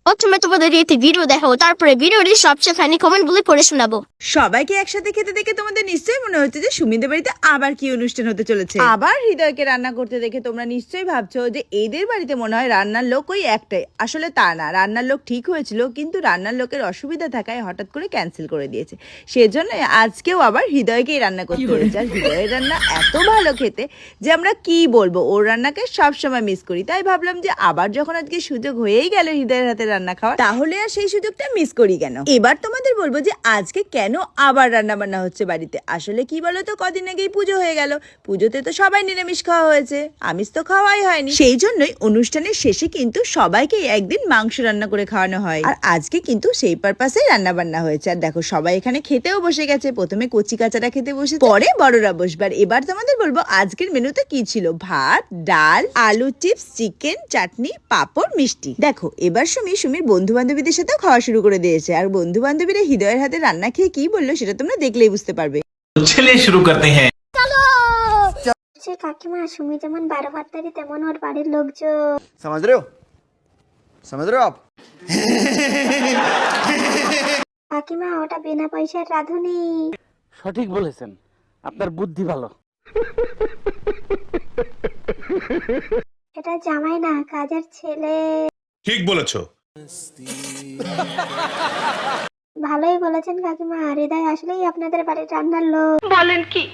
প্রথমে তোমাদের একটি ভিডিও দেখাবো, তারপরে ভিডিওটি সবচেয়ে ফানি কমেন্ট গুলি পড়ে শোনাবো। সবাইকে একসাথে খেতে দেখে তোমাদের নিশ্চয়ই মনে হচ্ছে যে সুমিদের বাড়িতে আবার কি অনুষ্ঠান হতে চলেছে। আবার হৃদয়কে রান্না করতে দেখে তোমরা নিশ্চয়ই ভাবছো যে এদের বাড়িতে মনে হয় রান্নার লোক ওই একটাই। আসলে তা না, রান্নার লোক ঠিক হয়েছিল, কিন্তু রান্নার লোকের অসুবিধা থাকায় হঠাৎ করে ক্যান্সেল করে দিয়েছে। সেজন্য আজকেও আবার হৃদয়কেই রান্না করতে হয়েছে। আর হৃদয়ের রান্না এত ভালো খেতে যে আমরা কি বলবো, ওর রান্নাকে সবসময় মিস করি। তাই ভাবলাম যে আবার যখন আজকে সুযোগ হয়েই গেল হৃদয়ের হাতে রান্না খাওয়া, তাহলে আর সেই সুযোগটা মিস করি কেন। এবার তোমাদের বলবো যে আজকে কেন আবার রান্না বান্না হচ্ছে বাড়িতে। আসলে কি বলতো, কদিন আগেই পুজো হয়ে গেল, পুজোতে তো সবাই নিরামিষ খাওয়া হয়েছে, আমিষ তো খাওয়াই হয়নি। সেই জন্যই অনুষ্ঠানের শেষে কিন্তু সবাইকে একদিন মাংস রান্না করে খাওয়ানো হয়। আর আজকে কিন্তু সেই পারপাসে রান্না বান্না হয়েছে। আর দেখো সবাই এখানে খেতেও বসে গেছে। প্রথমে কচি কাচারা খেতে বসে, পরে বড়রা বসবার। এবার তোমাদের বলবো আজকের মেনুতে কি ছিল। ভাত, ডাল, আলু চিপস, চিকেন, চাটনি, পাঁপড়, মিষ্টি। দেখো এবার সুমির বন্ধু বান্ধবীদের সাথেও খাওয়া শুরু করে দিয়েছে। আর বন্ধু বান্ধবীরা হৃদয়ের হাতে রান্না খেয়ে কি বললো সেটা তোমরা দেখলেই বুঝতে পারবে। चलिए शुरू करते हैं। কাকিমা, সুমি যেমন 12 ভাতারি তেমন ওর বাড়ির লোকজন। समझ रहे हो आप? কাকিমা, ওটা বিনা পয়সার রাঁধুনি। সঠিক বলেছেন, আপনার বুদ্ধি ভালো। এটা জামাই না, কাজের ছেলে। ঠিক বলেছো। ভালোই বলেছেন কাকিমা, হৃদয় আসলেই আপনাদের বাড়ির রান্নার লোক। বলেন কি?